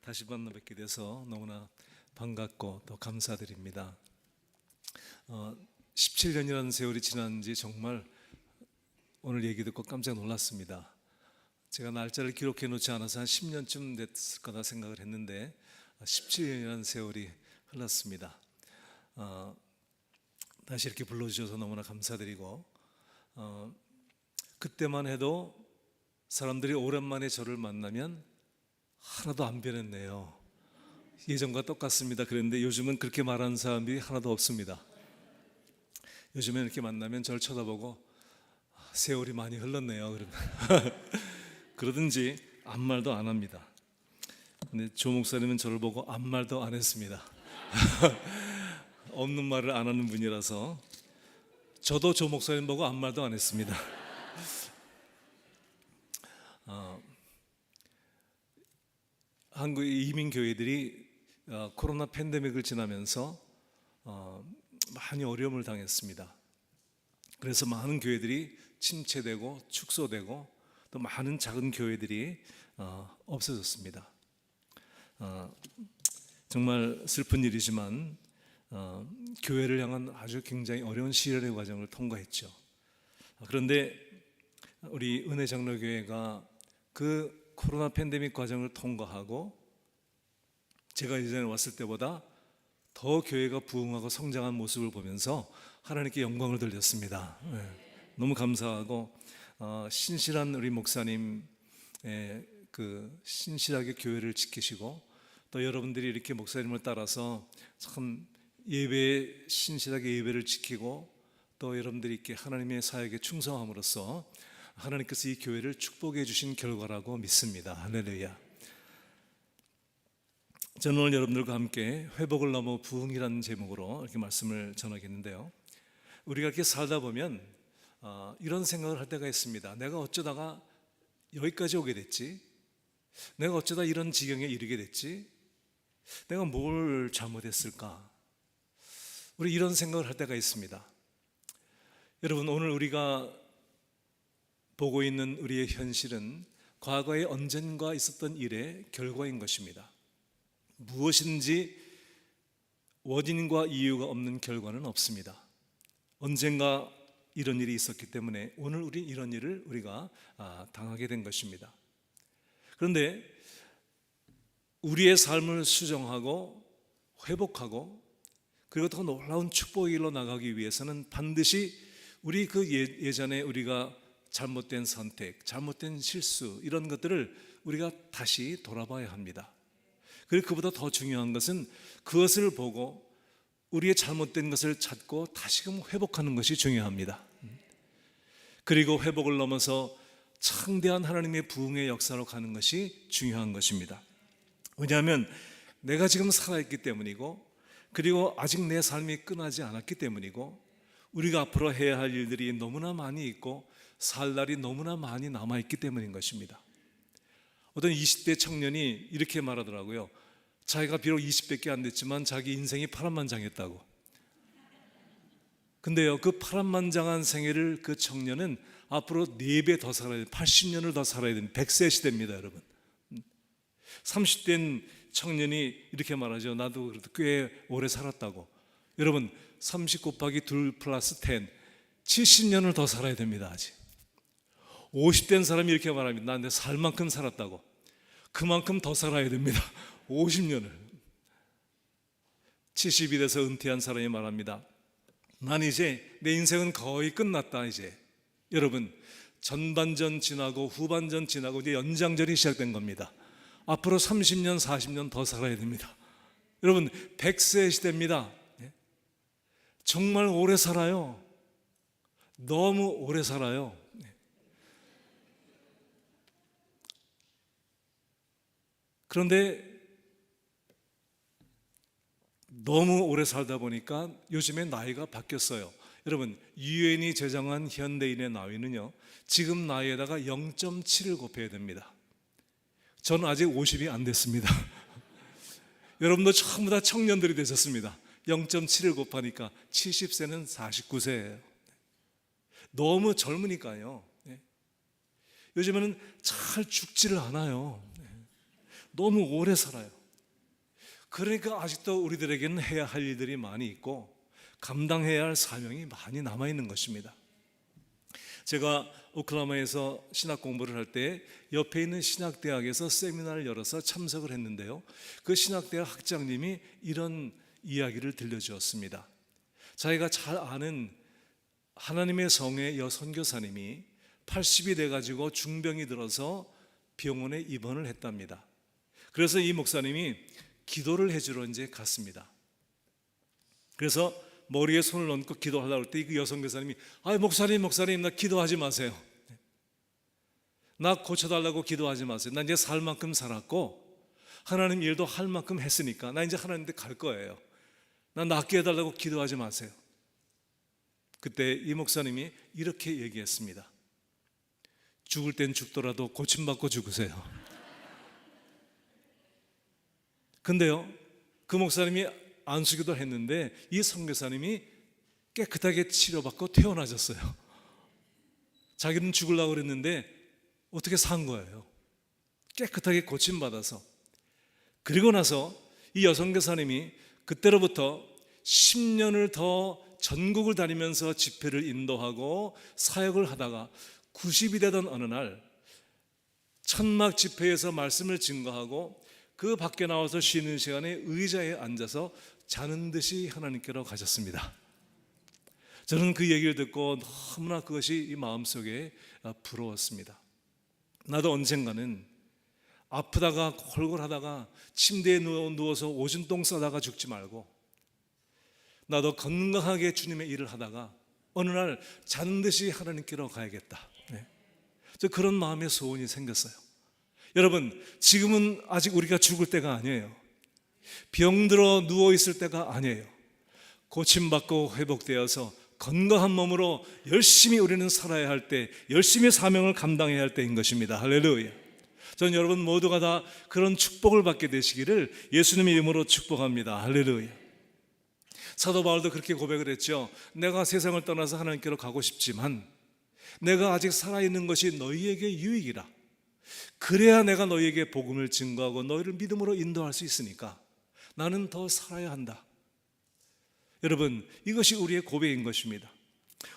다시 만나 뵙게 돼서 너무나 반갑고 또 감사드립니다. 17년이라는 세월이 지난지 정말 오늘 얘기 듣고 깜짝 놀랐습니다. 제가 날짜를 기록해 놓지 않아서 한 10년쯤 됐을 거다 생각을 했는데 17년이라는 세월이 흘렀습니다. 다시 이렇게 불러주셔서 너무나 감사드리고 그때만 해도 사람들이 오랜만에 저를 만나면 하나도 안 변했네요. 예전과 똑같습니다. 그런데 요즘은 그렇게 말하는 사람이 하나도 없습니다. 요즘에 이렇게 만나면 저를 쳐다보고 세월이 많이 흘렀네요 그러든지 아무 말도 안 합니다. 근데 조 목사님은 저를 보고 아무 말도 안 했습니다. 없는 말을 안 하는 분이라서 저도 조 목사님 보고 아무 말도 안 했습니다. 한국의 이민교회들이 코로나 팬데믹을 지나면서 많이 어려움을 당했습니다. 그래서 많은 교회들이 침체되고 축소되고 또 많은 작은 교회들이 없어졌습니다. 정말 슬픈 일이지만 교회를 향한 아주 굉장히 어려운 시련의 과정을 통과했죠. 그런데 우리 은혜장로교회가 그 코로나 팬데믹 과정을 통과하고 제가 예전에 왔을 때보다 더 교회가 부흥하고 성장한 모습을 보면서 하나님께 영광을 돌렸습니다. 너무 감사하고 신실한 우리 목사님 그 신실하게 교회를 지키시고 또 여러분들이 이렇게 목사님을 따라서 참 예배에 신실하게 예배를 지키고 또 여러분들이 이렇게 하나님의 사역에 충성함으로써 하나님께서 이 교회를 축복해 주신 결과라고 믿습니다. 할렐루야. 저는 오늘 여러분들과 함께 회복을 넘어 부흥이라는 제목으로 이렇게 말씀을 전하겠는데요, 우리가 이렇게 살다 보면 이런 생각을 할 때가 있습니다. 내가 어쩌다가 여기까지 오게 됐지? 내가 어쩌다 이런 지경에 이르게 됐지? 내가 뭘 잘못했을까? 우리 이런 생각을 할 때가 있습니다. 여러분, 오늘 우리가 보고 있는 우리의 현실은 과거에 언젠가 있었던 일의 결과인 것입니다. 무엇인지 원인과 이유가 없는 결과는 없습니다. 언젠가 이런 일이 있었기 때문에 오늘 우리 이런 일을 우리가 당하게 된 것입니다. 그런데 우리의 삶을 수정하고 회복하고 그리고 더 놀라운 축복의 길로 나가기 위해서는 반드시 우리 그 예전에 우리가 잘못된 선택, 잘못된 실수 이런 것들을 우리가 다시 돌아봐야 합니다. 그리고 그보다 더 중요한 것은 그것을 보고 우리의 잘못된 것을 찾고 다시금 회복하는 것이 중요합니다. 그리고 회복을 넘어서 창대한 하나님의 부흥의 역사로 가는 것이 중요한 것입니다. 왜냐하면 내가 지금 살아있기 때문이고 그리고 아직 내 삶이 끝나지 않았기 때문이고 우리가 앞으로 해야 할 일들이 너무나 많이 있고 살 날이 너무나 많이 남아있기 때문인 것입니다. 어떤 20대 청년이 이렇게 말하더라고요. 자기가 비록 20대밖에 안 됐지만 자기 인생이 파란만장했다고. 근데요, 그 파란만장한 생애를 그 청년은 앞으로 4배 더 살아야 돼요. 80년을 더 살아야 되는 100세 시대입니다, 여러분. 30대 청년이 이렇게 말하죠. 나도 그래도 꽤 오래 살았다고. 여러분, 30 곱하기 2 플러스 10 70년을 더 살아야 됩니다. 아직 50된 사람이 이렇게 말합니다. 나 내 살 만큼 살았다고. 그만큼 더 살아야 됩니다. 50년을. 70이 돼서 은퇴한 사람이 말합니다. 난 이제 내 인생은 거의 끝났다. 이제 여러분, 전반전 지나고 후반전 지나고 이제 연장전이 시작된 겁니다. 앞으로 30년 40년 더 살아야 됩니다. 여러분, 100세 시대입니다. 정말 오래 살아요. 너무 오래 살아요. 그런데 너무 오래 살다 보니까 요즘에 나이가 바뀌었어요. 여러분, 유엔이 제정한 현대인의 나이는요, 지금 나이에다가 0.7을 곱해야 됩니다. 저는 아직 50이 안 됐습니다. 여러분도 전부 다 청년들이 되셨습니다. 0.7을 곱하니까 70세는 49세예요. 너무 젊으니까요. 요즘에는 잘 죽지를 않아요. 너무 오래 살아요. 그러니까 아직도 우리들에게는 해야 할 일들이 많이 있고 감당해야 할 사명이 많이 남아있는 것입니다. 제가 오클라호마에서 신학 공부를 할 때 옆에 있는 신학대학에서 세미나를 열어서 참석을 했는데요, 그 신학대학 학장님이 이런 이야기를 들려주었습니다. 자기가 잘 아는 하나님의 성의 여선교사님이 80이 돼가지고 중병이 들어서 병원에 입원을 했답니다. 그래서 이 목사님이 기도를 해주러 이제 갔습니다. 그래서 머리에 손을 얹고 기도하려고 할 때 그 여성교사님이 목사님 나 기도하지 마세요. 나 고쳐달라고 기도하지 마세요. 나 이제 살 만큼 살았고 하나님 일도 할 만큼 했으니까 나 이제 하나님한테 갈 거예요. 나 낫게 해달라고 기도하지 마세요. 그때 이 목사님이 이렇게 얘기했습니다. 죽을 땐 죽더라도 고침받고 죽으세요. 근데요, 그 목사님이 안수기도를 했는데 이 선교사님이 깨끗하게 치료받고 퇴원하셨어요. 자기는 죽으려고 그랬는데 어떻게 산 거예요. 깨끗하게 고침받아서. 그리고 나서 이 여선교사님이 그때로부터 10년을 더 전국을 다니면서 집회를 인도하고 사역을 하다가 90이 되던 어느 날 천막 집회에서 말씀을 증거하고 그 밖에 나와서 쉬는 시간에 의자에 앉아서 자는 듯이 하나님께로 가셨습니다. 저는 그 얘기를 듣고 너무나 그것이 이 마음속에 부러웠습니다. 나도 언젠가는 아프다가 골골하다가 침대에 누워서 오줌똥 싸다가 죽지 말고 나도 건강하게 주님의 일을 하다가 어느 날 자는 듯이 하나님께로 가야겠다. 저 그런 마음의 소원이 생겼어요. 여러분, 지금은 아직 우리가 죽을 때가 아니에요. 병들어 누워있을 때가 아니에요. 고침받고 회복되어서 건강한 몸으로 열심히 우리는 살아야 할 때, 열심히 사명을 감당해야 할 때인 것입니다. 할렐루야. 저는 여러분 모두가 다 그런 축복을 받게 되시기를 예수님의 이름으로 축복합니다. 할렐루야. 사도 바울도 그렇게 고백을 했죠. 내가 세상을 떠나서 하나님께로 가고 싶지만 내가 아직 살아있는 것이 너희에게 유익이라. 그래야 내가 너희에게 복음을 증거하고 너희를 믿음으로 인도할 수 있으니까 나는 더 살아야 한다. 여러분, 이것이 우리의 고백인 것입니다.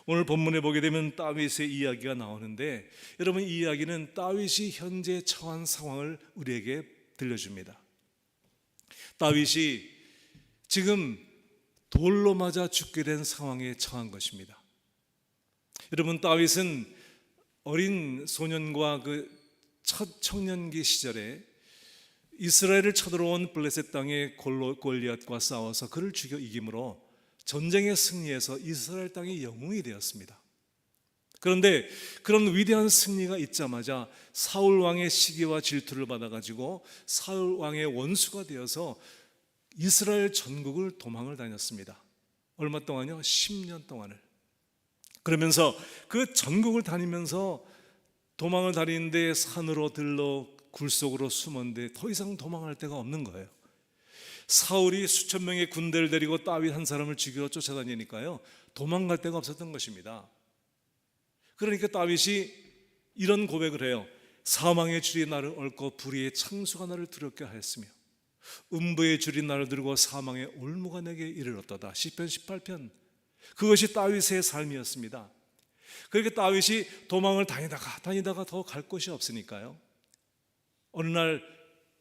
오늘 본문에 보게 되면 다윗의 이야기가 나오는데 여러분, 이 이야기는 다윗이 현재 처한 상황을 우리에게 들려줍니다. 다윗이 지금 돌로 맞아 죽게 된 상황에 처한 것입니다. 여러분, 다윗은 어린 소년과 그 첫 청년기 시절에 이스라엘을 쳐들어온 블레셋 땅의 골리앗과 싸워서 그를 죽여 이김으로 전쟁에 승리해서 이스라엘 땅의 영웅이 되었습니다. 그런데 그런 위대한 승리가 있자마자 사울 왕의 시기와 질투를 받아가지고 사울 왕의 원수가 되어서 이스라엘 전국을 도망을 다녔습니다. 얼마 동안요? 10년 동안을. 그러면서 그 전국을 다니면서 도망을 다니는데 산으로 들러 굴속으로 숨었는데 더 이상 도망할 데가 없는 거예요. 사울이 수천 명의 군대를 데리고 다윗 한 사람을 죽이러 쫓아다니니까요, 도망갈 데가 없었던 것입니다. 그러니까 다윗이 이런 고백을 해요. 사망의 줄이 나를 얽고 불의의 창수가 나를 두렵게 하였으며 음부의 줄이 나를 들고 사망의 올무가 내게 이르렀도다. 시편 18편. 그것이 다윗의 삶이었습니다. 그러니까 다윗이 도망을 다니다가 더 갈 곳이 없으니까요, 어느 날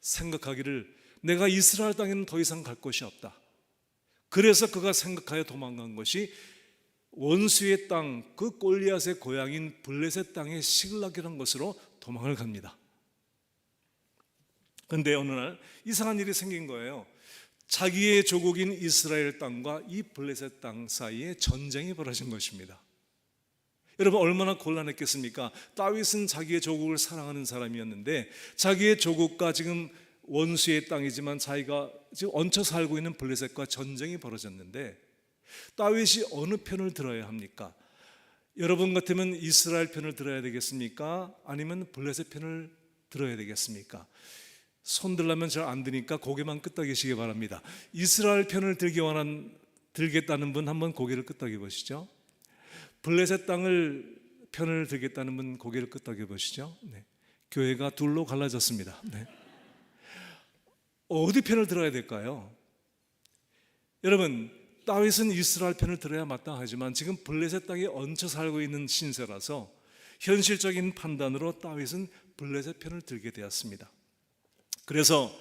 생각하기를 내가 이스라엘 땅에는 더 이상 갈 곳이 없다. 그래서 그가 생각하여 도망간 것이 원수의 땅, 그 골리앗의 고향인 블레셋 땅의 시글락이라는 것으로 도망을 갑니다. 그런데 어느 날 이상한 일이 생긴 거예요. 자기의 조국인 이스라엘 땅과 이 블레셋 땅 사이에 전쟁이 벌어진 것입니다. 여러분, 얼마나 곤란했겠습니까? 다윗은 자기의 조국을 사랑하는 사람이었는데 자기의 조국과 지금 원수의 땅이지만 자기가 지금 얹혀 살고 있는 블레셋과 전쟁이 벌어졌는데 다윗이 어느 편을 들어야 합니까? 여러분 같으면 이스라엘 편을 들어야 되겠습니까? 아니면 블레셋 편을 들어야 되겠습니까? 손 들라면 잘 안 드니까 고개만 끄덕이시기 바랍니다. 이스라엘 편을 들겠다는 분 한번 고개를 끄덕여 보시죠. 블레셋 땅을 편을 들겠다는 분 고개를 끄덕여 보시죠. 네. 교회가 둘로 갈라졌습니다. 네. 어디 편을 들어야 될까요? 여러분, 다윗은 이스라엘 편을 들어야 마땅하지만 지금 블레셋 땅에 얹혀 살고 있는 신세라서 현실적인 판단으로 다윗은 블레셋 편을 들게 되었습니다. 그래서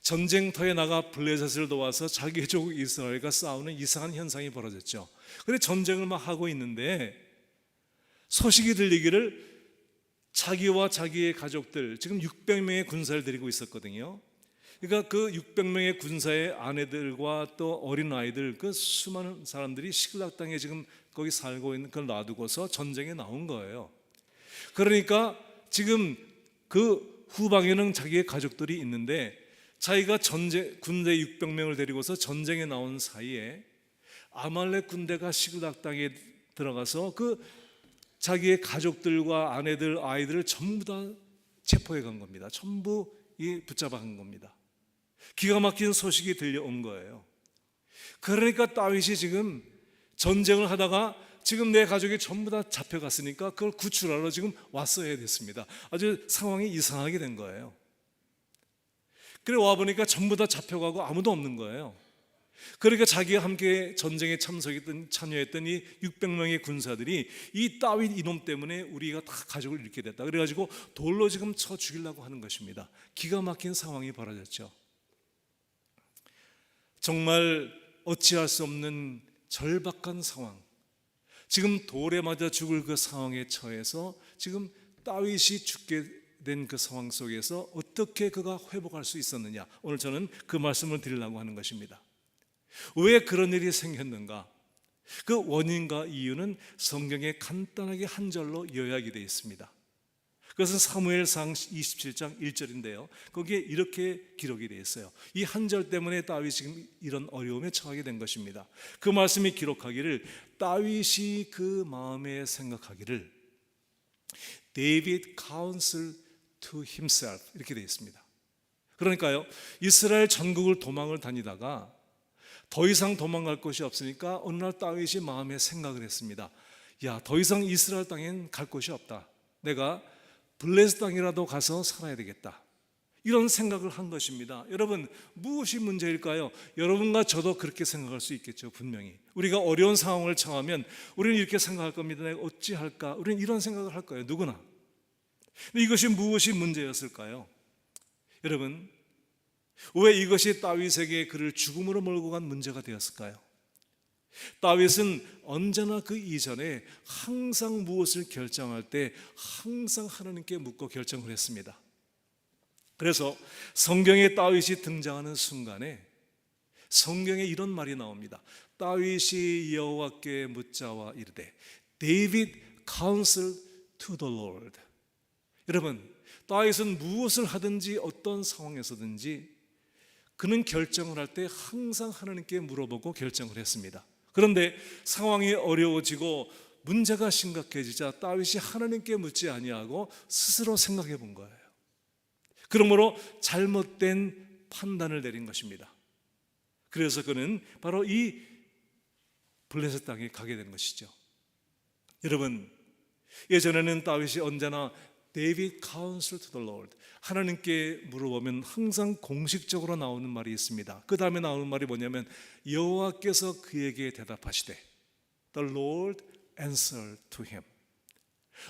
전쟁터에 나가 블레셋을 도와서 자기 조국 이스라엘과 싸우는 이상한 현상이 벌어졌죠. 그래 전쟁을 막 하고 있는데 소식이 들리기를 자기와 자기의 가족들, 지금 600명의 군사를 데리고 있었거든요. 그러니까 그 600명의 군사의 아내들과 또 어린아이들, 그 수많은 사람들이 시글락 땅에 지금 거기 살고 있는 걸 놔두고서 전쟁에 나온 거예요. 그러니까 지금 그 후방에는 자기의 가족들이 있는데 자기가 군대 600명을 데리고서 전쟁에 나온 사이에 아말렉 군대가 시글락 땅에 들어가서 그 자기의 가족들과 아내들, 아이들을 전부 다 체포해 간 겁니다. 전부 붙잡아 간 겁니다. 기가 막힌 소식이 들려온 거예요. 그러니까 다윗이 지금 전쟁을 하다가 지금 내 가족이 전부 다 잡혀갔으니까 그걸 구출하러 지금 왔어야 됐습니다. 아주 상황이 이상하게 된 거예요. 그래 와보니까 전부 다 잡혀가고 아무도 없는 거예요. 그러니까 자기가 함께 전쟁에 참여했던 이 600명의 군사들이 이 다윗 이놈 때문에 우리가 다 가족을 잃게 됐다. 그래가지고 돌로 지금 쳐 죽이려고 하는 것입니다. 기가 막힌 상황이 벌어졌죠. 정말 어찌할 수 없는 절박한 상황, 지금 돌에 맞아 죽을 그 상황에 처해서 지금 다윗이 죽게 된 그 상황 속에서 어떻게 그가 회복할 수 있었느냐, 오늘 저는 그 말씀을 드리려고 하는 것입니다. 왜 그런 일이 생겼는가? 그 원인과 이유는 성경에 간단하게 한 절로 요약이 되어 있습니다. 그것은 사무엘상 27장 1절인데요 거기에 이렇게 기록이 되어 있어요. 이 한 절 때문에 다윗이 지금 이런 어려움에 처하게 된 것입니다. 그 말씀이 기록하기를 다윗이 그 마음에 생각하기를 David counsel to himself, 이렇게 되어 있습니다. 그러니까요, 이스라엘 전국을 도망을 다니다가 더 이상 도망갈 곳이 없으니까 어느 날 다윗이 마음에 생각을 했습니다. 야, 더 이상 이스라엘 땅엔 갈 곳이 없다. 내가 블레셋 땅이라도 가서 살아야 되겠다. 이런 생각을 한 것입니다. 여러분, 무엇이 문제일까요? 여러분과 저도 그렇게 생각할 수 있겠죠. 분명히 우리가 어려운 상황을 처하면 우리는 이렇게 생각할 겁니다. 내가 어찌할까? 우리는 이런 생각을 할 거예요. 누구나. 근데 이것이 무엇이 문제였을까요? 여러분, 왜 이것이 다윗에게 그를 죽음으로 몰고 간 문제가 되었을까요? 다윗은 언제나 그 이전에 항상 무엇을 결정할 때 항상 하나님께 묻고 결정을 했습니다. 그래서 성경에 다윗이 등장하는 순간에 성경에 이런 말이 나옵니다. 다윗이 여호와께 묻자와 이르되 David counsel to the Lord. 여러분, 다윗은 무엇을 하든지 어떤 상황에서든지 그는 결정을 할 때 항상 하나님께 물어보고 결정을 했습니다. 그런데 상황이 어려워지고 문제가 심각해지자 다윗이 하나님께 묻지 아니하고 스스로 생각해 본 거예요. 그러므로 잘못된 판단을 내린 것입니다. 그래서 그는 바로 이 블레셋 땅에 가게 된 것이죠. 여러분, 예전에는 다윗이 언제나 David counsel to the Lord, 하나님께 물어보면 항상 공식적으로 나오는 말이 있습니다. 그 다음에 나오는 말이 뭐냐면 여호와께서 그에게 대답하시되 The Lord answered to him.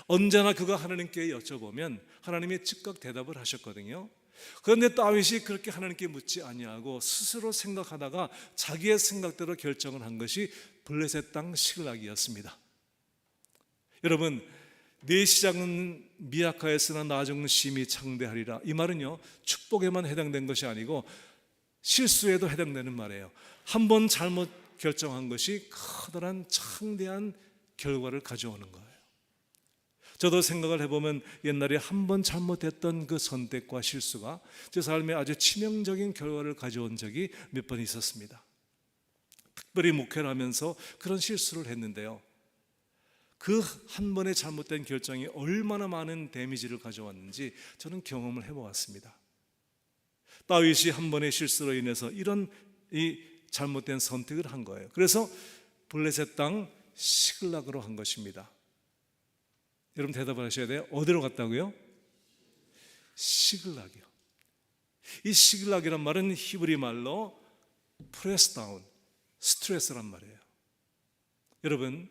언제나 그가 하나님께 여쭤보면 하나님이 즉각 대답을 하셨거든요. 그런데 다윗이 그렇게 하나님께 묻지 아니하고 스스로 생각하다가 자기의 생각대로 결정을 한 것이 블레셋 땅 시글락이었습니다. 여러분, 내 시작은 미약하였으나 나중은 심히 창대하리라. 이 말은요, 축복에만 해당된 것이 아니고 실수에도 해당되는 말이에요. 한 번 잘못 결정한 것이 커다란 창대한 결과를 가져오는 거예요. 저도 생각을 해보면 옛날에 한 번 잘못했던 그 선택과 실수가 제 삶에 아주 치명적인 결과를 가져온 적이 몇 번 있었습니다. 특별히 목회를 하면서 그런 실수를 했는데요, 그 한 번의 잘못된 결정이 얼마나 많은 데미지를 가져왔는지 저는 경험을 해보았습니다. 다윗이 한 번의 실수로 인해서 이런 이 잘못된 선택을 한 거예요. 그래서 블레셋 땅 시글락으로 한 것입니다. 여러분 대답을 하셔야 돼요. 어디로 갔다고요? 시글락이요. 이 시글락이란 말은 히브리 말로 프레스 다운, 스트레스란 말이에요. 여러분,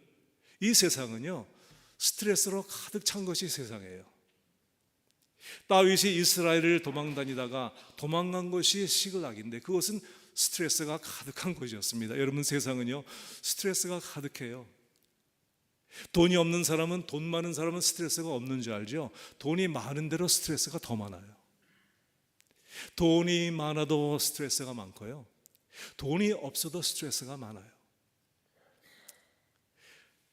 이 세상은요, 스트레스로 가득 찬 것이 세상이에요. 다윗이 이스라엘을 도망다니다가 도망간 것이 시글락인데 그것은 스트레스가 가득한 것이었습니다. 여러분, 세상은요, 스트레스가 가득해요. 돈이 없는 사람은, 돈 많은 사람은 스트레스가 없는 줄 알죠? 돈이 많은 대로 스트레스가 더 많아요. 돈이 많아도 스트레스가 많고요, 돈이 없어도 스트레스가 많아요.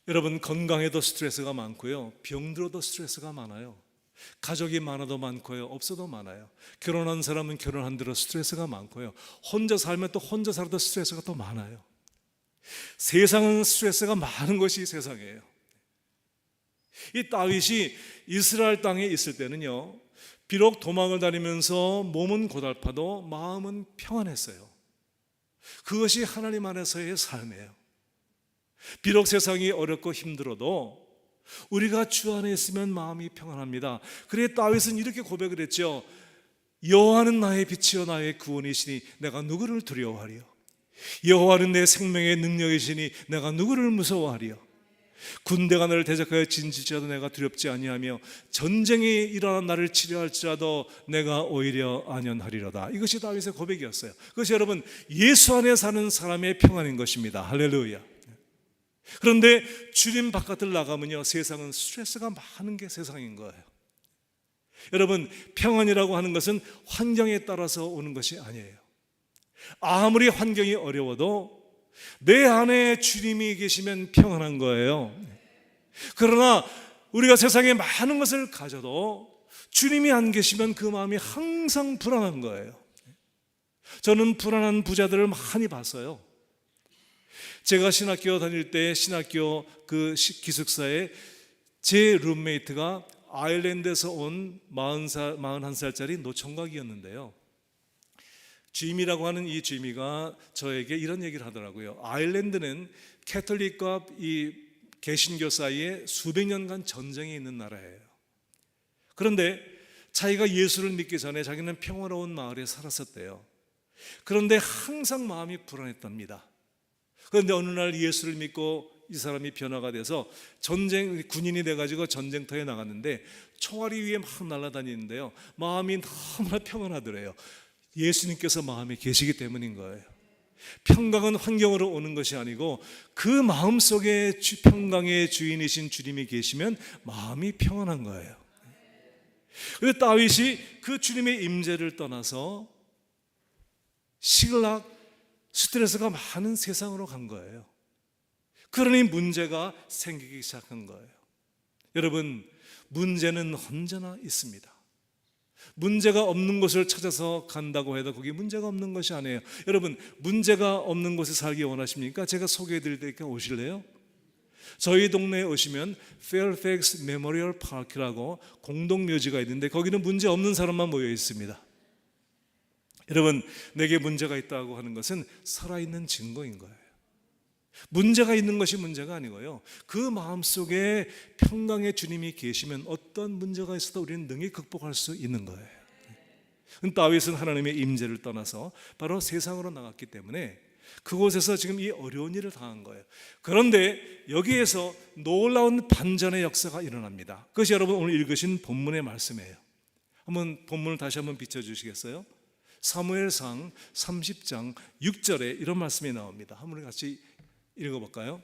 여러분, 건강에도 스트레스가 많고요, 병들어도 스트레스가 많아요. 가족이 많아도 많고요, 없어도 많아요. 결혼한 사람은 결혼한 대로 스트레스가 많고요, 혼자 살면 또 혼자 살아도 스트레스가 또 많아요. 세상은 스트레스가 많은 것이 세상이에요. 이 다윗이 이스라엘 땅에 있을 때는요, 비록 도망을 다니면서 몸은 고달파도 마음은 평안했어요. 그것이 하나님 안에서의 삶이에요. 비록 세상이 어렵고 힘들어도 우리가 주 안에 있으면 마음이 평안합니다. 그래 다윗은 이렇게 고백을 했죠. 여호와는 나의 빛이요 나의 구원이시니 내가 누구를 두려워하리요. 여호와는 내 생명의 능력이시니 내가 누구를 무서워하리요. 군대가 나를 대적하여 진질지라도 내가 두렵지 아니하며 전쟁이 일어나 나를 치료할지라도 내가 오히려 안연하리로다. 이것이 다윗의 고백이었어요. 그것이 여러분, 예수 안에 사는 사람의 평안인 것입니다. 할렐루야. 그런데 주님 바깥을 나가면요, 세상은 스트레스가 많은 게 세상인 거예요. 여러분, 평안이라고 하는 것은 환경에 따라서 오는 것이 아니에요. 아무리 환경이 어려워도 내 안에 주님이 계시면 평안한 거예요. 그러나 우리가 세상에 많은 것을 가져도 주님이 안 계시면 그 마음이 항상 불안한 거예요. 저는 불안한 부자들을 많이 봤어요. 제가 신학교 다닐 때 신학교 그 기숙사에 제 룸메이트가 아일랜드에서 온 41살짜리 노총각이었는데요. 지미라고 하는 이 지미가 저에게 이런 얘기를 하더라고요. 아일랜드는 캐톨릭과 이 개신교 사이에 수백 년간 전쟁이 있는 나라예요. 그런데 자기가 예수를 믿기 전에 자기는 평화로운 마을에 살았었대요. 그런데 항상 마음이 불안했답니다. 그런데 어느 날 예수를 믿고 이 사람이 변화가 돼서 군인이 돼가지고 전쟁터에 나갔는데 총알이 위에 막 날아다니는데요, 마음이 너무나 평안하더래요. 예수님께서 마음에 계시기 때문인 거예요. 평강은 환경으로 오는 것이 아니고 그 마음속에 평강의 주인이신 주님이 계시면 마음이 평안한 거예요. 그런데 다윗이 그 주님의 임재를 떠나서 시글락, 스트레스가 많은 세상으로 간 거예요. 그러니 문제가 생기기 시작한 거예요. 여러분, 문제는 언제나 있습니다. 문제가 없는 곳을 찾아서 간다고 해도 그게 문제가 없는 것이 아니에요. 여러분, 문제가 없는 곳에 살기 원하십니까? 제가 소개해 드릴 테니까 오실래요? 저희 동네에 오시면 Fairfax Memorial Park라고 공동묘지가 있는데 거기는 문제 없는 사람만 모여 있습니다. 여러분, 내게 문제가 있다고 하는 것은 살아있는 증거인 거예요. 문제가 있는 것이 문제가 아니고요, 그 마음속에 평강의 주님이 계시면 어떤 문제가 있어도 우리는 능히 극복할 수 있는 거예요. 다윗은 하나님의 임재를 떠나서 바로 세상으로 나갔기 때문에 그곳에서 지금 이 어려운 일을 당한 거예요. 그런데 여기에서 놀라운 반전의 역사가 일어납니다. 그것이 여러분 오늘 읽으신 본문의 말씀이에요. 한번 본문을 다시 한번 비춰주시겠어요? 사무엘상 30장 6절에 이런 말씀이 나옵니다. 한번 같이 읽어볼까요?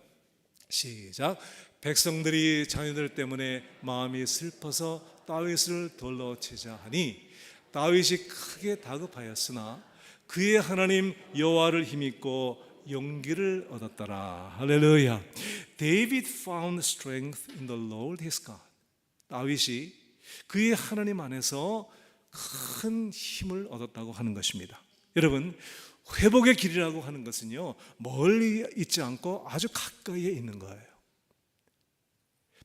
시작. 백성들이 자녀들 때문에 마음이 슬퍼서 다윗을 돌로 치자 하니 다윗이 크게 다급하였으나 그의 하나님 여호와를 힘입고 용기를 얻었더라. 할렐루야. David found strength in the Lord his God. 다윗이 그의 하나님 안에서 큰 힘을 얻었다고 하는 것입니다. 여러분, 회복의 길이라고 하는 것은요, 멀리 있지 않고 아주 가까이에 있는 거예요.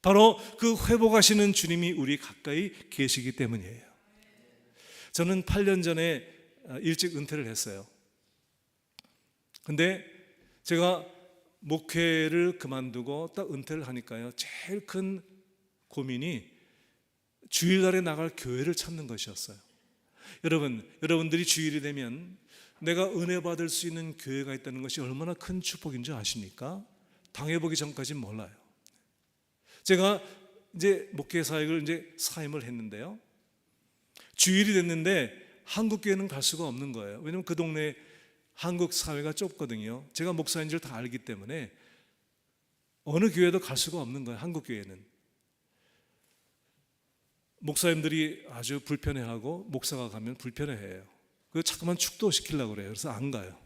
바로 그 회복하시는 주님이 우리 가까이 계시기 때문이에요. 저는 8년 전에 일찍 은퇴를 했어요. 근데 제가 목회를 그만두고 딱 은퇴를 하니까요, 제일 큰 고민이 주일날에 나갈 교회를 찾는 것이었어요. 여러분들이 주일이 되면 내가 은혜 받을 수 있는 교회가 있다는 것이 얼마나 큰 축복인 줄 아십니까? 당해보기 전까지는 몰라요. 제가 이제 목회 사역을 이제 사임을 했는데요. 주일이 됐는데 한국 교회는 갈 수가 없는 거예요. 왜냐하면 그 동네 한국 사회가 좁거든요. 제가 목사인 줄 다 알기 때문에 어느 교회도 갈 수가 없는 거예요. 한국 교회는. 목사님들이 아주 불편해하고 목사가 가면 불편해해요. 그 자꾸만 축도시키려고 그래요. 그래서 안 가요.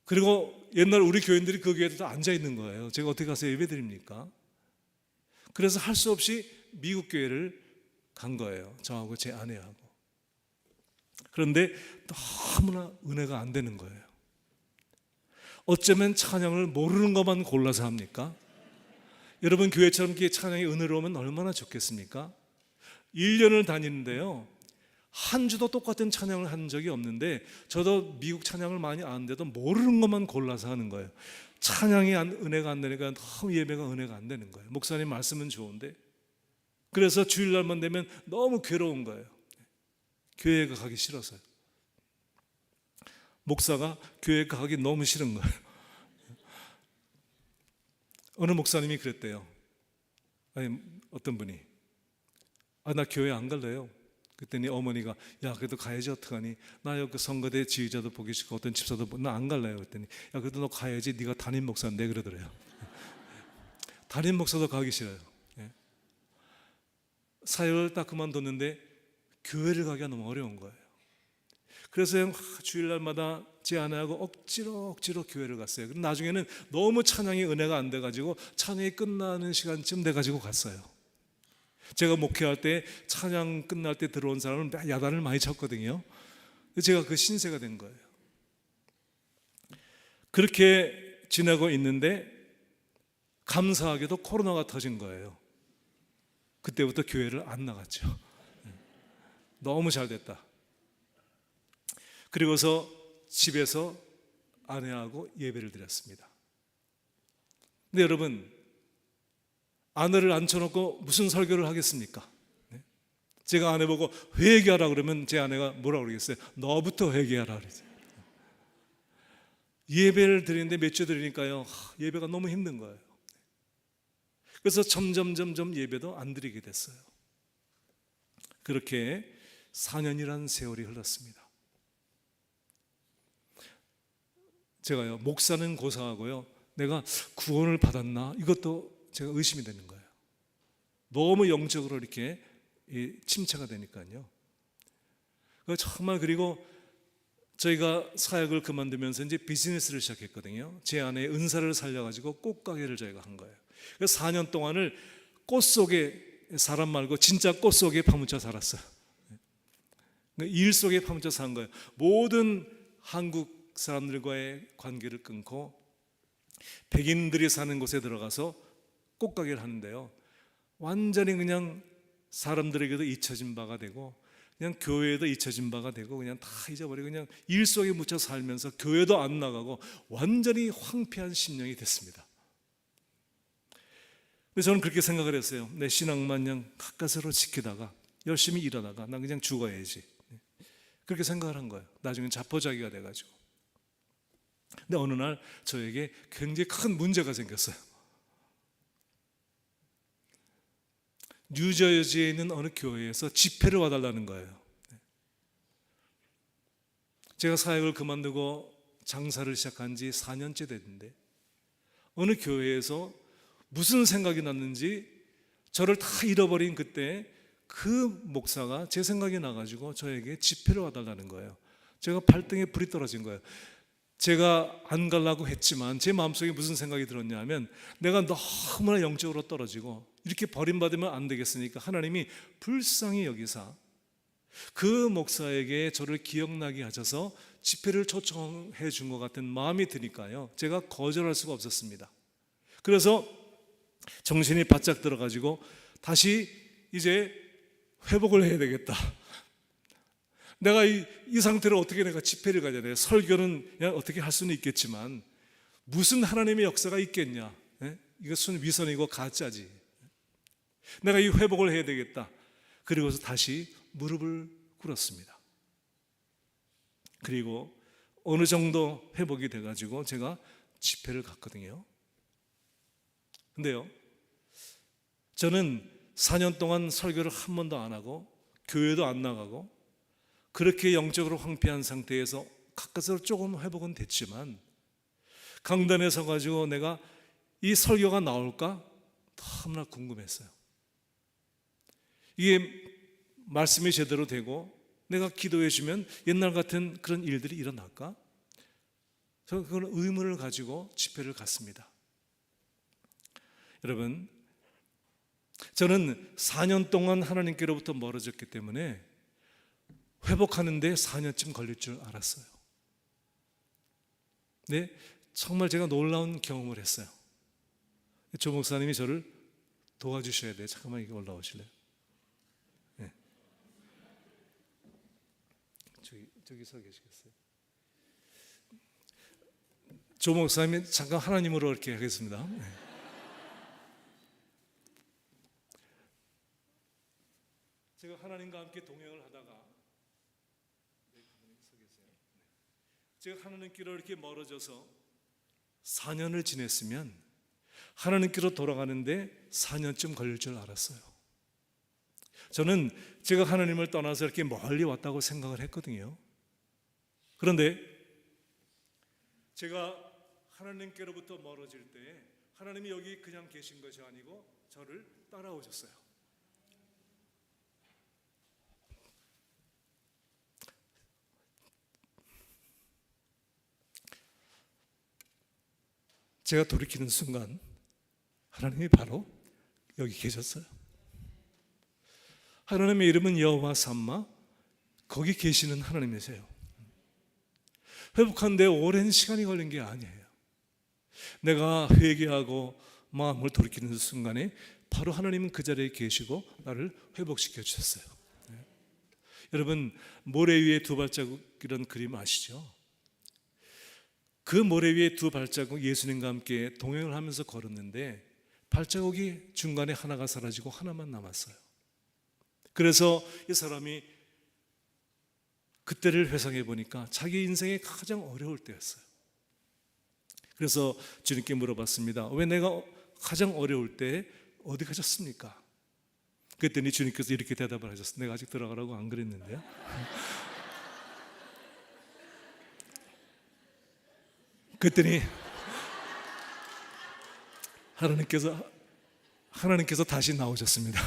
그리고 옛날 우리 교인들이 그 교회에 다 앉아 있는 거예요. 제가 어떻게 가서 예배 드립니까? 그래서 할 수 없이 미국 교회를 간 거예요. 저하고 제 아내하고. 그런데 너무나 은혜가 안 되는 거예요. 어쩌면 찬양을 모르는 것만 골라서 합니까? 여러분 교회처럼 이렇게 찬양이 은혜로우면 얼마나 좋겠습니까? 1년을 다니는데요, 한 주도 똑같은 찬양을 한 적이 없는데, 저도 미국 찬양을 많이 아는데도 모르는 것만 골라서 하는 거예요. 찬양이 은혜가 안 되니까 너무 예배가 은혜가 안 되는 거예요. 목사님 말씀은 좋은데. 그래서 주일날만 되면 너무 괴로운 거예요. 교회에 가기 싫어서요. 목사가 교회에 가기 너무 싫은 거예요. 어느 목사님이 그랬대요. 아니, 어떤 분이 나 교회 안 갈래요. 그랬더니 어머니가 야 그래도 가야지 어떡하니, 나 여기 선거대 지휘자도 보기 싫고 어떤 집사도 나 안 갈래요. 그랬더니 야 그래도 너 가야지, 네가 담임 목사인데 그러더래요. 담임 목사도 가기 싫어요. 사역을 딱 그만뒀는데 교회를 가기가 너무 어려운 거예요. 그래서 주일날마다 제 아내하고 억지로 교회를 갔어요. 그럼 나중에는 너무 찬양이 은혜가 안 돼가지고 찬양이 끝나는 시간쯤 돼가지고 갔어요. 제가 목회할 때 찬양 끝날 때 들어온 사람은 야단을 많이 쳤거든요. 제가 그 신세가 된 거예요. 그렇게 지내고 있는데 감사하게도 코로나가 터진 거예요. 그때부터 교회를 안 나갔죠. 너무 잘 됐다. 그리고서 집에서 아내하고 예배를 드렸습니다. 근데 여러분, 아내를 앉혀놓고 무슨 설교를 하겠습니까? 제가 아내 보고 회개하라 그러면 제 아내가 뭐라고 그러겠어요? 너부터 회개하라 그러죠. 예배를 드리는데 몇 주 드리니까요, 예배가 너무 힘든 거예요. 그래서 점점 예배도 안 드리게 됐어요. 그렇게 4년이라는 세월이 흘렀습니다. 제가요, 목사는 고사하고요, 내가 구원을 받았나 이것도 제가 의심이 되는 거예요. 너무 영적으로 이렇게 침체가 되니까요. 정말. 그리고 저희가 사역을 그만두면서 이제 비즈니스를 시작했거든요. 제 아내의 은사를 살려가지고 꽃가게를 저희가 한 거예요. 그래서 4년 동안을 꽃 속에, 사람 말고 진짜 꽃 속에 파묻혀 살았어요. 일 속에 파묻혀 산 거예요. 모든 한국 사람들과의 관계를 끊고 백인들이 사는 곳에 들어가서 꽃가게를 하는데요, 완전히 그냥 사람들에게도 잊혀진 바가 되고 그냥 교회에도 잊혀진 바가 되고 그냥 다 잊어버리고 그냥 일 속에 묻혀 살면서 교회도 안 나가고 완전히 황폐한 심령이 됐습니다. 그래서 저는 그렇게 생각을 했어요. 내 신앙만 그냥 가까스로 지키다가 열심히 일하다가 난 그냥 죽어야지, 그렇게 생각을 한 거예요. 나중에 자포자기가 돼가지고. 근데 어느 날 저에게 굉장히 큰 문제가 생겼어요. 뉴저지에 있는 어느 교회에서 집회를 와달라는 거예요. 제가 사역을 그만두고 장사를 시작한 지 4년째 됐는데 어느 교회에서 무슨 생각이 났는지 저를 다 잃어버린 그때 그 목사가 제 생각이 나가지고 저에게 집회를 와달라는 거예요. 제가 발등에 불이 떨어진 거예요. 제가 안 가려고 했지만 제 마음속에 무슨 생각이 들었냐 하면, 내가 너무나 영적으로 떨어지고 이렇게 버림받으면 안 되겠으니까 하나님이 불쌍히 여기사 그 목사에게 저를 기억나게 하셔서 집회를 초청해 준 것 같은 마음이 드니까요, 제가 거절할 수가 없었습니다. 그래서 정신이 바짝 들어가지고 다시 이제 회복을 해야 되겠다. 내가 이 상태로 어떻게 내가 집회를 가야 돼? 설교는 그냥 어떻게 할 수는 있겠지만 무슨 하나님의 역사가 있겠냐? 이것은 위선이고 가짜지. 내가 이 회복을 해야 되겠다. 그리고서 다시 무릎을 꿇었습니다. 그리고 어느 정도 회복이 돼가지고 제가 집회를 갔거든요. 근데요, 저는 4년 동안 설교를 한 번도 안 하고 교회도 안 나가고 그렇게 영적으로 황폐한 상태에서 가까스로 조금 회복은 됐지만 강단에 서가지고 내가 이 설교가 나올까 너무나 궁금했어요. 이게 말씀이 제대로 되고 내가 기도해 주면 옛날 같은 그런 일들이 일어날까? 저는 그런 의문을 가지고 집회를 갔습니다. 여러분, 저는 4년 동안 하나님께로부터 멀어졌기 때문에 회복하는데 4년쯤 걸릴 줄 알았어요. 네, 정말 제가 놀라운 경험을 했어요. 조 목사님이 저를 도와주셔야 돼요. 잠깐만 이거 올라오실래요? 네. 저기 서 계시겠어요? 조 목사님이 잠깐 하나님으로 이렇게 하겠습니다. 네. 제가 하나님과 함께 동행을 하다가 제가 하나님께로 이렇게 멀어져서 4년을 지냈으면 하나님께로 돌아가는데 4년쯤 걸릴 줄 알았어요. 저는 제가 하나님을 떠나서 이렇게 멀리 왔다고 생각을 했거든요. 그런데 제가 하나님께로부터 멀어질 때 하나님이 여기 그냥 계신 것이 아니고 저를 따라오셨어요. 제가 돌이키는 순간 하나님이 바로 여기 계셨어요. 하나님의 이름은 여호와 삼마, 거기 계시는 하나님이세요. 회복하는데 오랜 시간이 걸린 게 아니에요. 내가 회개하고 마음을 돌이키는 순간에 바로 하나님은 그 자리에 계시고 나를 회복시켜 주셨어요. 네. 여러분, 모래 위에 두 발자국 이런 그림 아시죠? 그 모래 위에 두 발자국 예수님과 함께 동행을 하면서 걸었는데 발자국이 중간에 하나가 사라지고 하나만 남았어요. 그래서 이 사람이 그때를 회상해 보니까 자기 인생의 가장 어려울 때였어요. 그래서 주님께 물어봤습니다. 왜 내가 가장 어려울 때 어디 가셨습니까? 그랬더니 주님께서 이렇게 대답을 하셨어요. 내가 아직 들어가라고 안 그랬는데요. 그랬더니 하나님께서 다시 나오셨습니다.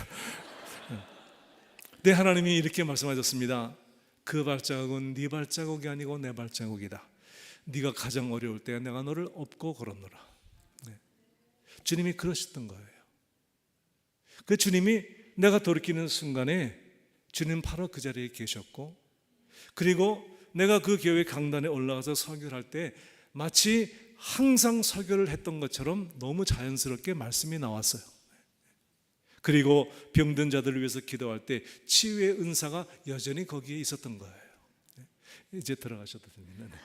네, 하나님이 이렇게 말씀하셨습니다. 그 발자국은 네 발자국이 아니고 내 발자국이다. 네가 가장 어려울 때 내가 너를 업고 걸었노라. 네. 주님이 그러셨던 거예요. 그 주님이 내가 돌이키는 순간에 주님 바로 그 자리에 계셨고, 그리고 내가 그 교회 강단에 올라가서 설교를 할 때 마치 항상 설교를 했던 것처럼 너무 자연스럽게 말씀이 나왔어요. 그리고 병든 자들을 위해서 기도할 때 치유의 은사가 여전히 거기에 있었던 거예요. 이제 들어가셔도 됩니다. 네.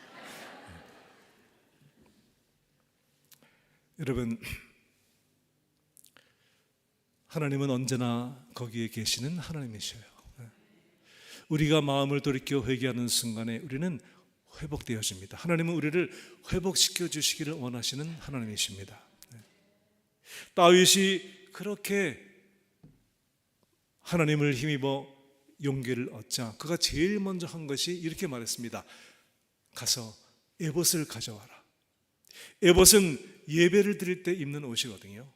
여러분, 하나님은 언제나 거기에 계시는 하나님이셔요. 우리가 마음을 돌이켜 회개하는 순간에 우리는 회복되어집니다. 하나님은 우리를 회복시켜 주시기를 원하시는 하나님이십니다. 다윗이 그렇게 하나님을 힘입어 용기를 얻자 그가 제일 먼저 한 것이 이렇게 말했습니다. 가서 에봇을 가져와라. 에봇은 예배를 드릴 때 입는 옷이거든요.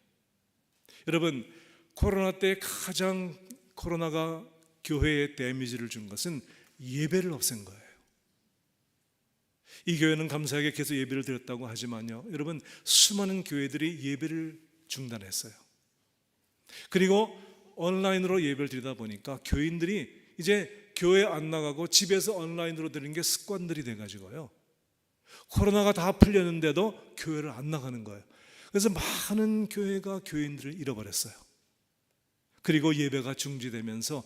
여러분, 코로나 때 가장 코로나가 교회에 데미지를 준 것은 예배를 없앤 거예요. 이 교회는 감사하게 계속 예배를 드렸다고 하지만요, 여러분, 수많은 교회들이 예배를 중단했어요. 그리고 온라인으로 예배를 드리다 보니까 교인들이 이제 교회 안 나가고 집에서 온라인으로 드리는 게 습관들이 돼가지고요, 코로나가 다 풀렸는데도 교회를 안 나가는 거예요. 그래서 많은 교회가 교인들을 잃어버렸어요. 그리고 예배가 중지되면서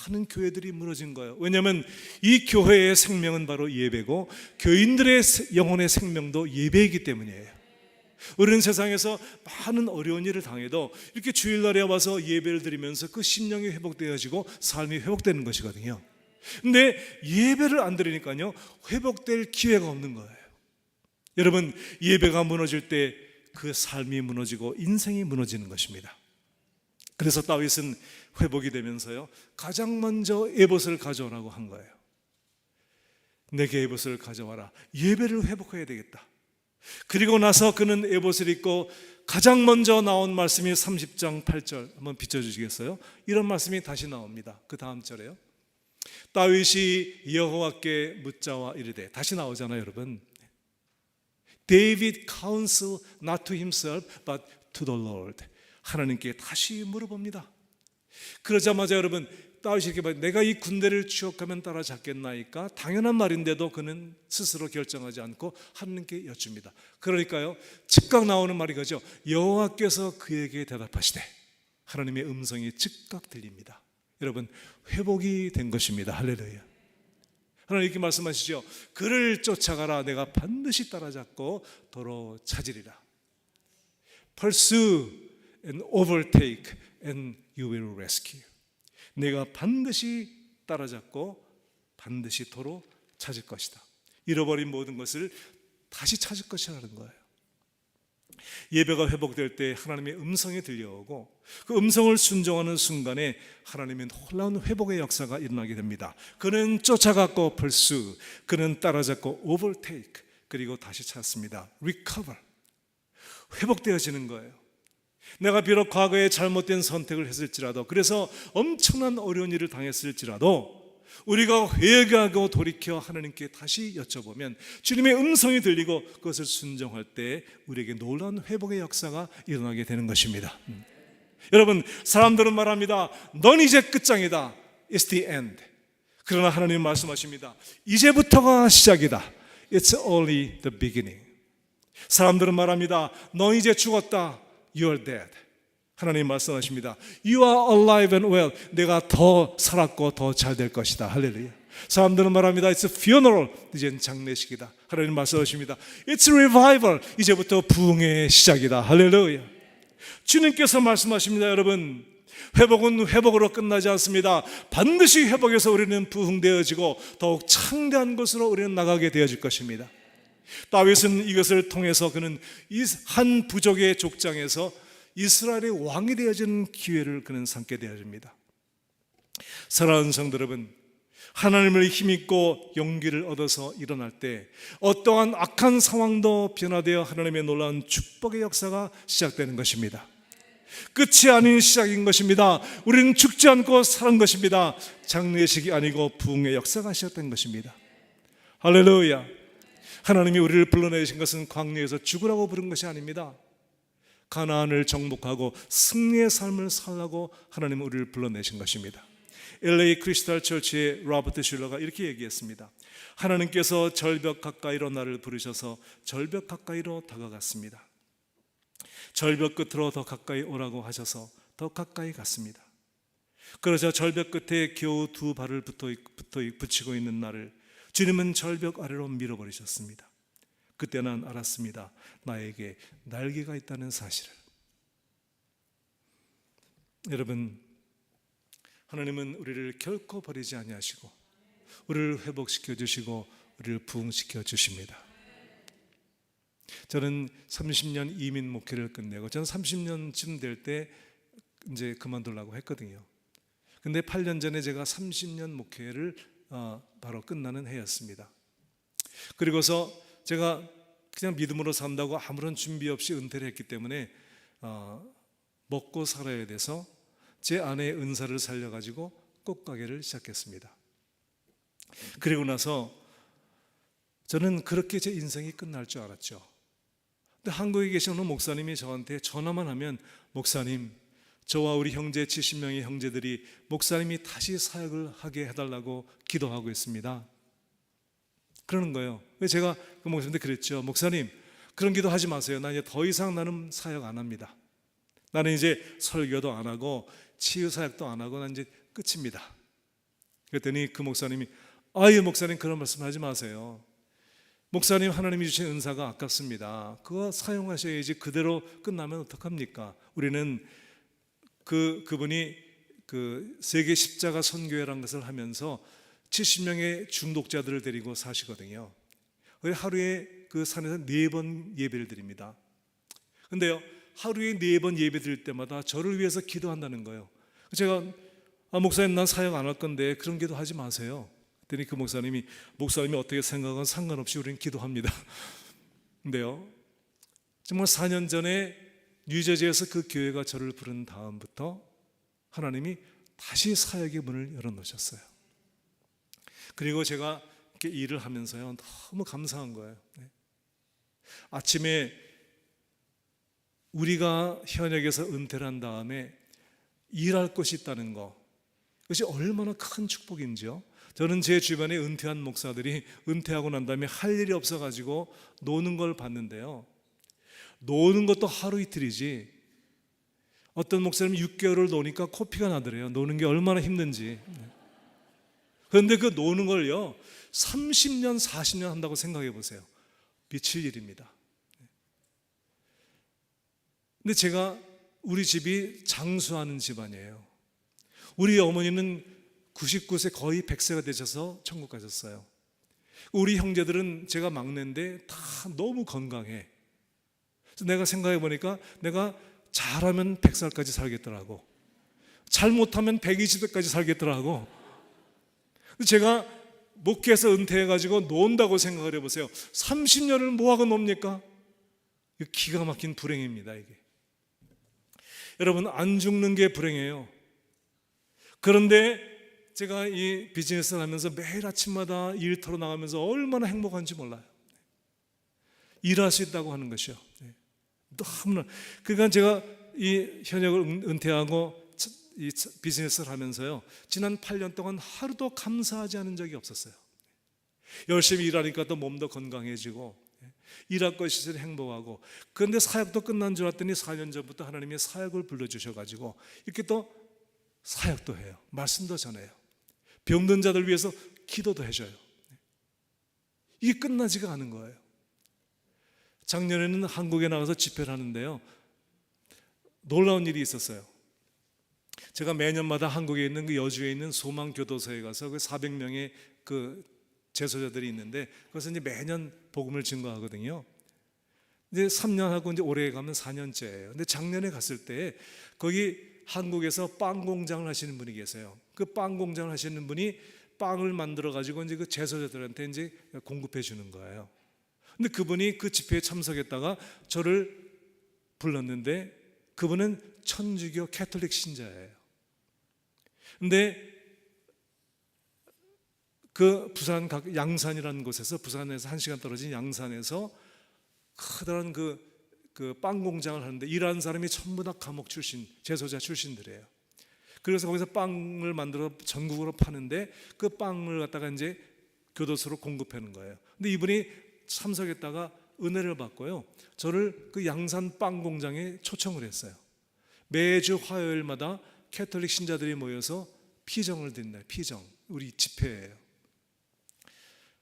많은 교회들이 무너진 거예요. 왜냐하면 이 교회의 생명은 바로 예배고 교인들의 영혼의 생명도 예배이기 때문이에요. 우리는 세상에서 많은 어려운 일을 당해도 이렇게 주일날에 와서 예배를 드리면서 그 심령이 회복되어지고 삶이 회복되는 것이거든요. 근데 예배를 안 드리니까요, 회복될 기회가 없는 거예요. 여러분, 예배가 무너질 때 그 삶이 무너지고 인생이 무너지는 것입니다. 그래서 다윗은 회복이 되면서요, 가장 먼저 에봇을 가져오라고 한 거예요. 내게 에봇을 가져와라. 예배를 회복해야 되겠다. 그리고 나서 그는 에봇을 입고 가장 먼저 나온 말씀이 30장 8절 한번 비춰주시겠어요? 이런 말씀이 다시 나옵니다. 그 다음 절에요. 다윗이 여호와께 묻자와 이르되, 다시 나오잖아요, 여러분. David counsel not to himself but to the Lord. 하나님께 다시 물어봅니다. 그러자마자 여러분, 다윗이 이렇게 말해요. 내가 이 군대를 추격하면 따라잡겠나이까? 당연한 말인데도 그는 스스로 결정하지 않고 하나님께 여쭙니다. 그러니까요, 즉각 나오는 말이 그죠. 여호와께서 그에게 대답하시되, 하나님의 음성이 즉각 들립니다. 여러분, 회복이 된 것입니다. 할렐루야. 하나님 이렇게 말씀하시죠. 그를 쫓아가라. 내가 반드시 따라잡고 도로 찾으리라. Pursue and overtake and you will rescue. 내가 반드시 따라잡고 반드시 도로 찾을 것이다. 잃어버린 모든 것을 다시 찾을 것이라는 거예요. 예배가 회복될 때 하나님의 음성이 들려오고 그 음성을 순종하는 순간에 하나님의 놀라운 회복의 역사가 일어나게 됩니다. 그는 쫓아갔고 pursue, 그는 따라잡고 overtake, 그리고 다시 찾습니다. recover, 회복되어지는 거예요. 내가 비록 과거에 잘못된 선택을 했을지라도, 그래서 엄청난 어려운 일을 당했을지라도 우리가 회개하고 돌이켜 하나님께 다시 여쭤보면 주님의 음성이 들리고 그것을 순종할 때 우리에게 놀라운 회복의 역사가 일어나게 되는 것입니다. 여러분, 사람들은 말합니다. 넌 이제 끝장이다. It's the end. 그러나 하나님 말씀하십니다. 이제부터가 시작이다. It's only the beginning. 사람들은 말합니다. 넌 이제 죽었다. You're dead. 하나님 말씀하십니다. You are alive and well. 내가 더 살았고 더 잘 될 것이다. 할렐루야. 사람들은 말합니다. It's a funeral. 이제는 장례식이다. 하나님 말씀하십니다. It's revival. 이제부터 부흥의 시작이다. 할렐루야. 주님께서 말씀하십니다. 여러분, 회복은 회복으로 끝나지 않습니다. 반드시 회복해서 우리는 부흥되어지고 더욱 창대한 곳으로 우리는 나가게 되어질 것입니다. 다윗은 이것을 통해서 그는 이 한 부족의 족장에서 이스라엘의 왕이 되어지는 기회를 그는 삼게 되어집니다. 사랑하는 성도 여러분, 하나님을 힘입고 용기를 얻어서 일어날 때 어떠한 악한 상황도 변화되어 하나님의 놀라운 축복의 역사가 시작되는 것입니다. 끝이 아닌 시작인 것입니다. 우리는 죽지 않고 사는 것입니다. 장례식이 아니고 부흥의 역사가 시작된 것입니다. 할렐루야. 하나님이 우리를 불러내신 것은 광야에서 죽으라고 부른 것이 아닙니다. 가나안을 정복하고 승리의 삶을 살라고 하나님은 우리를 불러내신 것입니다. LA 크리스탈 처치의 로버트 슐러가 이렇게 얘기했습니다. 하나님께서 절벽 가까이로 나를 부르셔서 절벽 가까이로 다가갔습니다. 절벽 끝으로 더 가까이 오라고 하셔서 더 가까이 갔습니다. 그러자 절벽 끝에 겨우 두 발을 붙이고 있는 나를 주님은 절벽 아래로 밀어버리셨습니다. 그때 난 알았습니다. 나에게 날개가 있다는 사실을. 여러분, 하나님은 우리를 결코 버리지 아니하시고 우리를 회복시켜 주시고 우리를 부흥시켜 주십니다. 저는 30년 이민 목회를 끝내고 저는 30년쯤 될 때 이제 그만두려고 했거든요. 근데 8년 전에 제가 30년 목회를 바로 끝나는 해였습니다. 그리고서 제가 그냥 믿음으로 산다고 아무런 준비 없이 은퇴를 했기 때문에 먹고 살아야 돼서 제 아내의 은사를 살려가지고 꽃가게를 시작했습니다. 그리고 나서 저는 그렇게 제 인생이 끝날 줄 알았죠. 근데 한국에 계신 어느 목사님이 저한테 전화만 하면 목사님, 저와 우리 형제 70명의 형제들이 목사님이 다시 사역을 하게 해달라고 기도하고 있습니다. 그러는 거예요. 왜 제가 그 목사님한테 그랬죠. 목사님, 그런 기도 하지 마세요. 나 이제 더 이상 나는 사역 안 합니다. 나는 이제 설교도 안 하고 치유 사역도 안 하고 난 이제 끝입니다. 그랬더니 그 목사님이 아유 목사님 그런 말씀 하지 마세요. 목사님, 하나님이 주신 은사가 아깝습니다. 그거 사용하셔야지. 그대로 끝나면 어떡합니까? 우리는 그분이 그 세계 십자가 선교회라는 것을 하면서 70명의 중독자들을 데리고 사시거든요. 하루에 그 산에서 4번 예배를 드립니다. 근데요, 하루에 4번 예배 드릴 때마다 저를 위해서 기도한다는 거예요. 제가 목사님, 난 사역 안 할 건데 그런 기도 하지 마세요. 그랬더니 그 목사님이 어떻게 생각하건 상관없이 우리는 기도합니다. 근데요, 정말 4년 전에 뉴저지에서 그 교회가 저를 부른 다음부터 하나님이 다시 사역의 문을 열어놓으셨어요. 그리고 제가 이렇게 일을 하면서요, 너무 감사한 거예요. 아침에 우리가 현역에서 은퇴를 한 다음에 일할 곳이 있다는 거, 그것이 얼마나 큰 축복인지요. 저는 제 주변에 은퇴한 목사들이 은퇴하고 난 다음에 할 일이 없어가지고 노는 걸 봤는데요, 노는 것도 하루 이틀이지 어떤 목사님은 6개월을 노니까 코피가 나더래요. 노는 게 얼마나 힘든지. 그런데 그 노는 걸요 30년 40년 한다고 생각해 보세요. 미칠 일입니다. 근데 제가, 우리 집이 장수하는 집안이에요. 우리 어머니는 99세, 거의 100세가 되셔서 천국 가셨어요. 우리 형제들은, 제가 막내인데 다 너무 건강해. 그래서 내가 생각해 보니까 내가 잘하면 100살까지 살겠더라고. 잘못하면 120세까지 살겠더라고. 제가 목회에서 은퇴해가지고 논다고 생각을 해보세요. 30년을 뭐하고 놉니까? 기가 막힌 불행입니다, 이게. 여러분, 안 죽는 게 불행해요. 그런데 제가 이 비즈니스를 하면서 매일 아침마다 일터로 나가면서 얼마나 행복한지 몰라요. 일할 수 있다고 하는 것이요. 너무나. 그러니까 제가 이 현역을 은퇴하고 이 비즈니스를 하면서요, 지난 8년 동안 하루도 감사하지 않은 적이 없었어요. 열심히 일하니까 또 몸도 건강해지고 일할 것이 있으니 행복하고. 그런데 사역도 끝난 줄 알았더니 4년 전부터 하나님이 사역을 불러주셔가지고 이렇게 또 사역도 해요. 말씀도 전해요. 병든 자들 위해서 기도도 해줘요. 이게 끝나지가 않은 거예요. 작년에는 한국에 나가서 집회를 하는데요, 놀라운 일이 있었어요. 제가 매년마다 한국에 있는 그 여주에 있는 소망교도소에 가서 그 400명의 그 재소자들이 있는데, 그것은 이제 매년 복음을 증거하거든요. 이제 3년 하고 이제 올해 가면 4년째예요. 근데 작년에 갔을 때 거기 한국에서 빵 공장을 하시는 분이 계세요. 그 빵 공장을 하시는 분이 빵을 만들어 가지고 이제 그 재소자들한테 이제 공급해 주는 거예요. 근데 그분이 그 집회에 참석했다가 저를 불렀는데, 그분은 천주교 캐톨릭 신자예요. 근데 그 부산 양산이라는 곳에서, 부산에서 1시간 떨어진 양산에서 커다란 그 빵 공장을 하는데, 일하는 사람이 전부 다 감옥 출신, 재소자 출신들이에요. 그래서 거기서 빵을 만들어 전국으로 파는데, 그 빵을 갖다가 이제 교도소로 공급하는 거예요. 근데 이분이 참석했다가 은혜를 받고요, 저를 그 양산 빵 공장에 초청을 했어요. 매주 화요일마다 캐톨릭 신자들이 모여서 피정을 드린다. 피정, 우리 집회예요.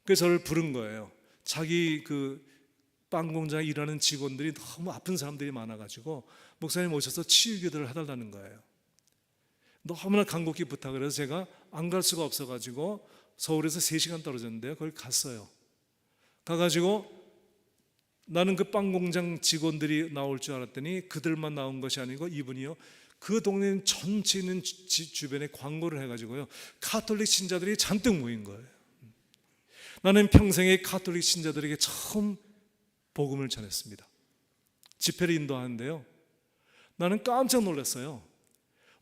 그래서 저를 부른 거예요. 자기 그 빵 공장에 일하는 직원들이 너무 아픈 사람들이 많아가지고 목사님 오셔서 치유기도를 해달라는 거예요. 너무나 간곡히 부탁을 해서 제가 안 갈 수가 없어가지고 서울에서 3시간 떨어졌는데요, 거기 갔어요. 가가지고 나는 그 빵 공장 직원들이 나올 줄 알았더니 그들만 나온 것이 아니고, 이분이요, 그 동네 전체 있는 주변에 광고를 해가지고요, 카톨릭 신자들이 잔뜩 모인 거예요. 나는 평생에 카톨릭 신자들에게 처음 복음을 전했습니다. 집회를 인도하는데요, 나는 깜짝 놀랐어요.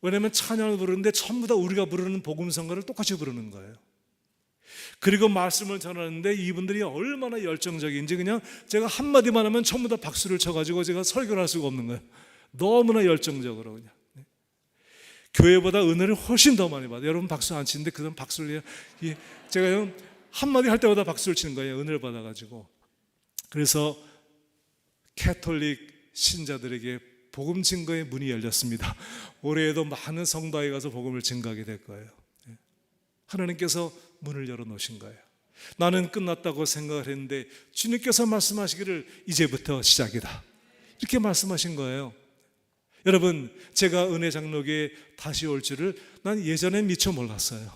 왜냐하면 찬양을 부르는데 전부 다 우리가 부르는 복음성가를 똑같이 부르는 거예요. 그리고 말씀을 전하는데 이분들이 얼마나 열정적인지, 그냥 제가 한마디만 하면 전부 다 박수를 쳐가지고 제가 설교를 할 수가 없는 거예요. 너무나 열정적으로 그냥. 교회보다 은혜를 훨씬 더 많이 받아요. 여러분 박수 안 치는데 그런 박수를 해요. 제가 한마디 할 때마다 박수를 치는 거예요. 은혜를 받아가지고. 그래서 캐톨릭 신자들에게 복음 증거의 문이 열렸습니다. 올해에도 많은 성도에 가서 복음을 증거하게 될 거예요. 하나님께서 문을 열어놓으신 거예요. 나는 끝났다고 생각을 했는데 주님께서 말씀하시기를 이제부터 시작이다, 이렇게 말씀하신 거예요. 여러분, 제가 은혜 장로교에 다시 올 줄을 난 예전엔 미처 몰랐어요.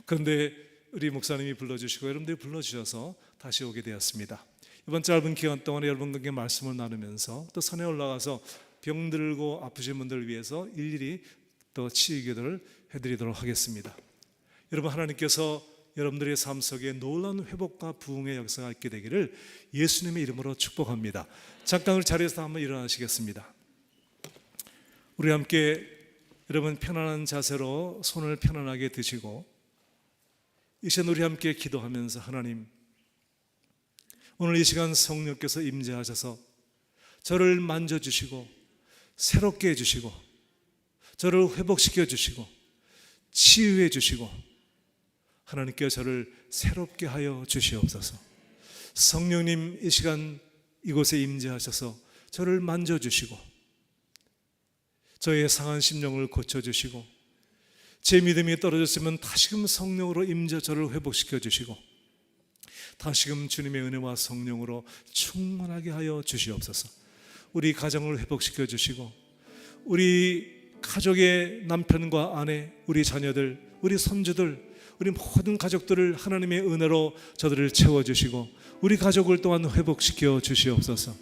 그런데 우리 목사님이 불러주시고 여러분들이 불러주셔서 다시 오게 되었습니다. 이번 짧은 기간 동안에 여러분과 말씀을 나누면서 또 산에 올라가서 병들고 아프신 분들을 위해서 일일이 또 치유기도를 해드리도록 하겠습니다. 여러분, 하나님께서 여러분들의 삶 속에 놀라운 회복과 부흥의 역사가 있게 되기를 예수님의 이름으로 축복합니다. 잠깐 우리 자리에서 한번 일어나시겠습니다. 우리 함께 여러분 편안한 자세로 손을 편안하게 드시고 이 시간 우리 함께 기도하면서, 하나님, 오늘 이 시간 성령께서 임재하셔서 저를 만져주시고 새롭게 해주시고 저를 회복시켜 주시고 치유해 주시고 하나님께 저를 새롭게 하여 주시옵소서. 성령님, 이 시간 이곳에 임재하셔서 저를 만져주시고 저의 상한 심령을 고쳐주시고 제 믿음이 떨어졌으면 다시금 성령으로 임재 저를 회복시켜 주시고 다시금 주님의 은혜와 성령으로 충만하게 하여 주시옵소서. 우리 가정을 회복시켜 주시고 우리 가족의 남편과 아내, 우리 자녀들, 우리 손주들, 우리 모든 가족들을 하나님의 은혜로 저들을 채워주시고 우리 가족을 또한 회복시켜 주시옵소서.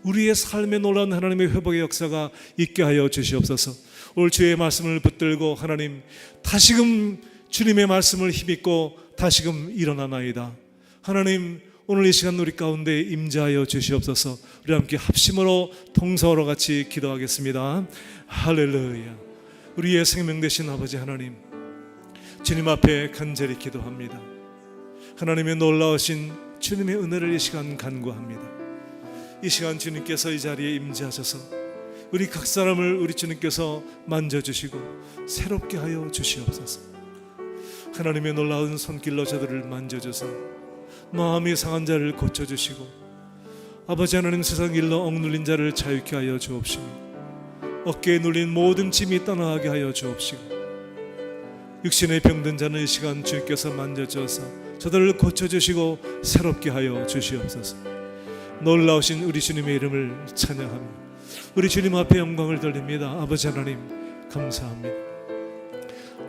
우리의 삶에 놀라운 하나님의 회복의 역사가 있게 하여 주시옵소서. 오늘 주의 말씀을 붙들고 하나님, 다시금 주님의 말씀을 힘입고 다시금 일어나나이다. 하나님, 오늘 이 시간 우리 가운데 임재하여 주시옵소서. 우리 함께 합심으로 동서로 같이 기도하겠습니다. 할렐루야. 우리의 생명 되신 아버지 하나님, 주님 앞에 간절히 기도합니다. 하나님의 놀라우신 주님의 은혜를 이 시간 간구합니다. 이 시간 주님께서 이 자리에 임재하셔서 우리 각 사람을 우리 주님께서 만져주시고 새롭게 하여 주시옵소서. 하나님의 놀라운 손길로 저들을 만져줘서 마음이 상한 자를 고쳐주시고 아버지 하나님, 세상 일로 억눌린 자를 자유케 하여 주옵시고 어깨에 눌린 모든 짐이 떠나게 하여 주옵시고 육신의 병든 자는 이 시간 주님께서 만져주셔서 저들을 고쳐주시고 새롭게 하여 주시옵소서. 놀라우신 우리 주님의 이름을 찬양하며 우리 주님 앞에 영광을 돌립니다. 아버지 하나님, 감사합니다.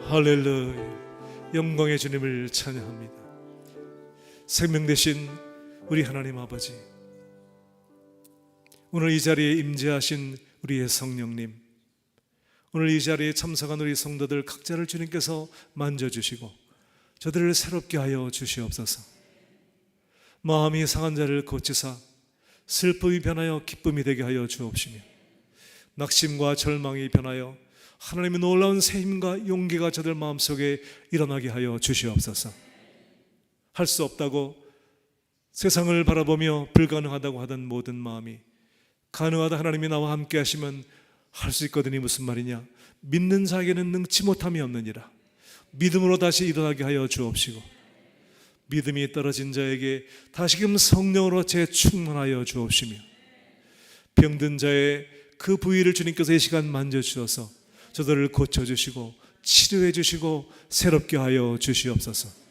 할렐루야. 영광의 주님을 찬양합니다. 생명 되신 우리 하나님 아버지, 오늘 이 자리에 임재하신 우리의 성령님, 오늘 이 자리에 참석한 우리 성도들 각자를 주님께서 만져주시고 저들을 새롭게 하여 주시옵소서. 마음이 상한 자를 고치사 슬픔이 변하여 기쁨이 되게 하여 주옵시며 낙심과 절망이 변하여 하나님의 놀라운 새 힘과 용기가 저들 마음속에 일어나게 하여 주시옵소서. 할 수 없다고 세상을 바라보며 불가능하다고 하던 모든 마음이 가능하다, 하나님이 나와 함께 하시면 할 수 있거든이 무슨 말이냐? 믿는 자에게는 능치 못함이 없느니라. 믿음으로 다시 일어나게 하여 주옵시고 믿음이 떨어진 자에게 다시금 성령으로 재충만하여 주옵시며 병든 자의 그 부위를 주님께서 이 시간 만져주셔서 저들을 고쳐주시고 치료해주시고 새롭게 하여 주시옵소서.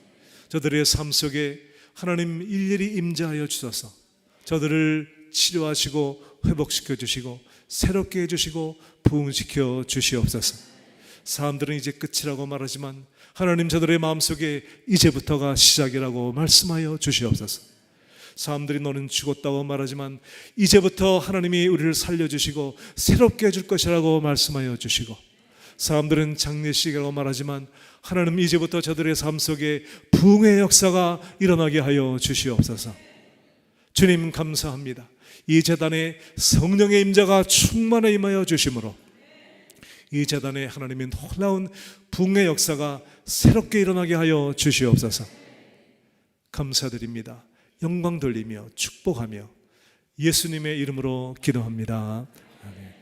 저들의 삶 속에 하나님 일일이 임재하여 주셔서 저들을 치료하시고 회복시켜 주시고 새롭게 해주시고 부흥시켜 주시옵소서. 사람들은 이제 끝이라고 말하지만 하나님, 저들의 마음속에 이제부터가 시작이라고 말씀하여 주시옵소서. 사람들이 너는 죽었다고 말하지만 이제부터 하나님이 우리를 살려주시고 새롭게 해줄 것이라고 말씀하여 주시고, 사람들은 장례식이라고 말하지만 하나님, 이제부터 저들의 삶 속에 부흥의 역사가 일어나게 하여 주시옵소서. 주님, 감사합니다. 이 제단에 성령의 임재가 충만히 임하여 주심으로 이 제단에 하나님의 놀라운 부흥의 역사가 새롭게 일어나게 하여 주시옵소서. 감사드립니다. 영광 돌리며 축복하며 예수님의 이름으로 기도합니다. 아멘.